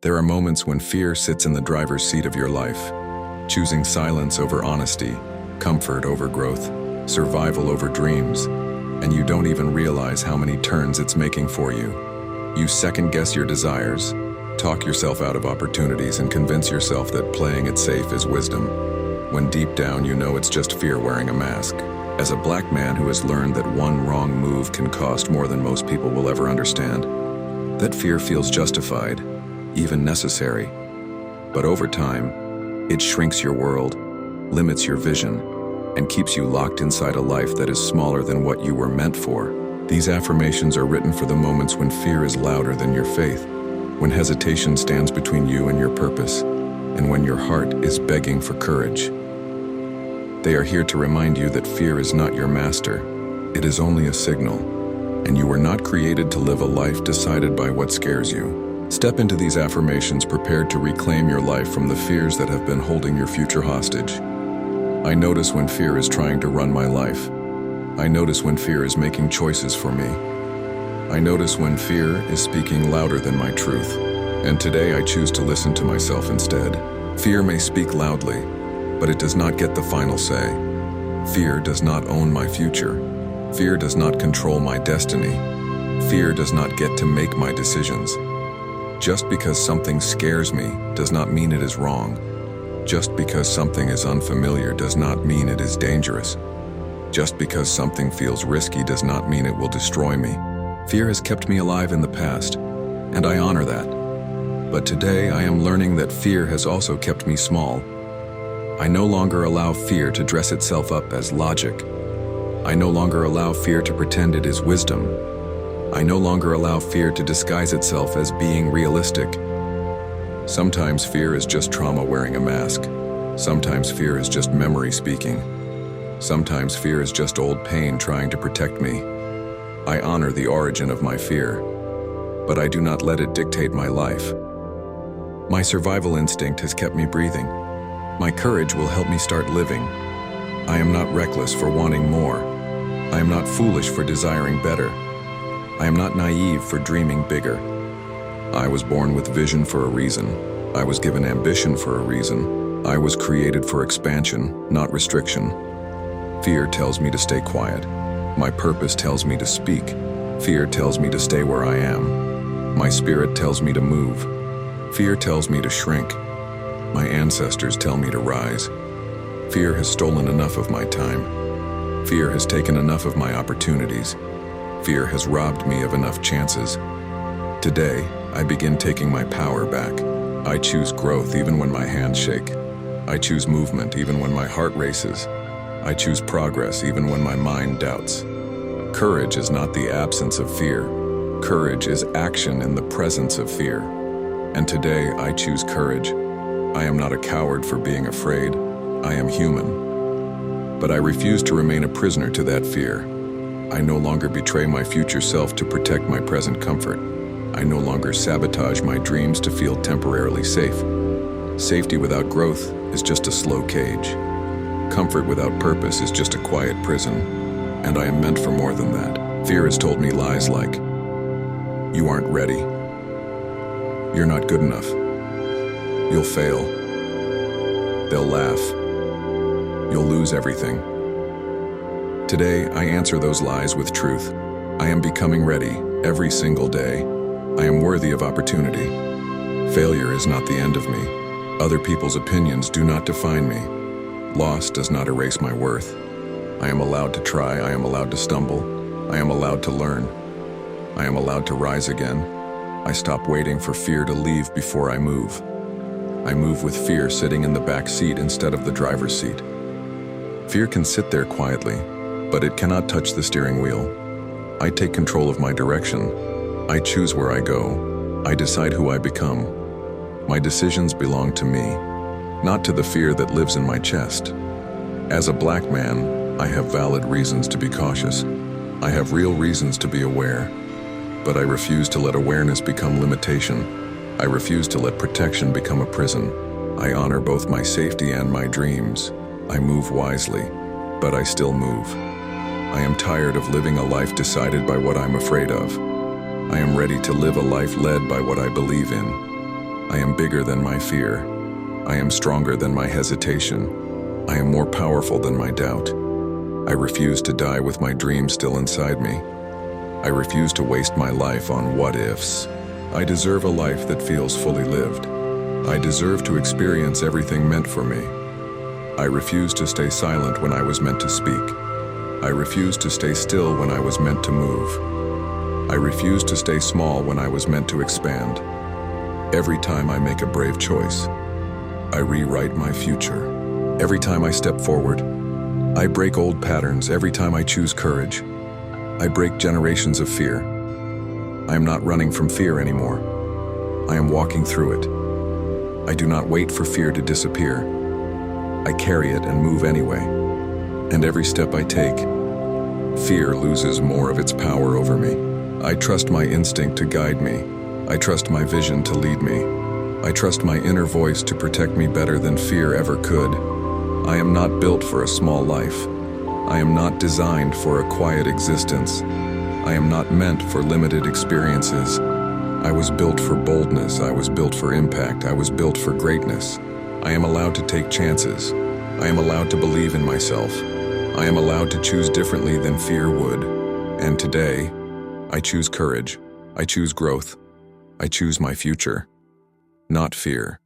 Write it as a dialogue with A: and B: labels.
A: There are moments when fear sits in the driver's seat of your life, choosing silence over honesty, comfort over growth, survival over dreams, and you don't even realize how many turns it's making for you. You second-guess your desires, talk yourself out of opportunities, and convince yourself that playing it safe is wisdom, when deep down you know it's just fear wearing a mask. As a black man who has learned that one wrong move can cost more than most people will ever understand, that fear feels justified, even necessary. But over time, it shrinks your world, limits your vision, and keeps you locked inside a life that is smaller than what you were meant for. These affirmations are written for the moments when fear is louder than your faith, when hesitation stands between you and your purpose, and when your heart is begging for courage. They are here to remind you that fear is not your master. It is only a signal, and you were not created to live a life decided by what scares you. Step into these affirmations prepared to reclaim your life from the fears that have been holding your future hostage. I notice when fear is trying to run my life. I notice when fear is making choices for me. I notice when fear is speaking louder than my truth. And today I choose to listen to myself instead. Fear may speak loudly, but it does not get the final say. Fear does not own my future. Fear does not control my destiny. Fear does not get to make my decisions. Just because something scares me does not mean it is wrong. Just because something is unfamiliar does not mean it is dangerous. Just because something feels risky does not mean it will destroy me. Fear has kept me alive in the past, and I honor that. But today I am learning that fear has also kept me small. I no longer allow fear to dress itself up as logic. I no longer allow fear to pretend it is wisdom. I no longer allow fear to disguise itself as being realistic. Sometimes fear is just trauma wearing a mask. Sometimes fear is just memory speaking. Sometimes fear is just old pain trying to protect me. I honor the origin of my fear, but I do not let it dictate my life. My survival instinct has kept me breathing. My courage will help me start living. I am not reckless for wanting more. I am not foolish for desiring better. I am not naive for dreaming bigger. I was born with vision for a reason. I was given ambition for a reason. I was created for expansion, not restriction. Fear tells me to stay quiet. My purpose tells me to speak. Fear tells me to stay where I am. My spirit tells me to move. Fear tells me to shrink. My ancestors tell me to rise. Fear has stolen enough of my time. Fear has taken enough of my opportunities. Fear has robbed me of enough chances. Today, I begin taking my power back. I choose growth even when my hands shake. I choose movement even when my heart races. I choose progress even when my mind doubts. Courage is not the absence of fear. Courage is action in the presence of fear. And today, I choose courage. I am not a coward for being afraid. I am human. But I refuse to remain a prisoner to that fear. I no longer betray my future self to protect my present comfort. I no longer sabotage my dreams to feel temporarily safe. Safety without growth is just a slow cage. Comfort without purpose is just a quiet prison. And I am meant for more than that. Fear has told me lies like, "You aren't ready. You're not good enough. You'll fail. They'll laugh. You'll lose everything." Today, I answer those lies with truth. I am becoming ready every single day. I am worthy of opportunity. Failure is not the end of me. Other people's opinions do not define me. Loss does not erase my worth. I am allowed to try. I am allowed to stumble. I am allowed to learn. I am allowed to rise again. I stop waiting for fear to leave before I move. I move with fear sitting in the back seat instead of the driver's seat. Fear can sit there quietly, but it cannot touch the steering wheel. I take control of my direction. I choose where I go. I decide who I become. My decisions belong to me, not to the fear that lives in my chest. As a black man, I have valid reasons to be cautious. I have real reasons to be aware. But I refuse to let awareness become limitation. I refuse to let protection become a prison. I honor both my safety and my dreams. I move wisely, but I still move. I am tired of living a life decided by what I'm afraid of. I am ready to live a life led by what I believe in. I am bigger than my fear. I am stronger than my hesitation. I am more powerful than my doubt. I refuse to die with my dreams still inside me. I refuse to waste my life on what-ifs. I deserve a life that feels fully lived. I deserve to experience everything meant for me. I refuse to stay silent when I was meant to speak. I refuse to stay still when I was meant to move. I refuse to stay small when I was meant to expand. Every time I make a brave choice, I rewrite my future. Every time I step forward, I break old patterns. Every time I choose courage, I break generations of fear. I am not running from fear anymore. I am walking through it. I do not wait for fear to disappear. I carry it and move anyway. And every step I take, fear loses more of its power over me. I trust my instinct to guide me. I trust my vision to lead me. I trust my inner voice to protect me better than fear ever could. I am not built for a small life. I am not designed for a quiet existence. I am not meant for limited experiences. I was built for boldness. I was built for impact. I was built for greatness. I am allowed to take chances. I am allowed to believe in myself. I am allowed to choose differently than fear would. And today, I choose courage. I choose growth. I choose my future, not fear.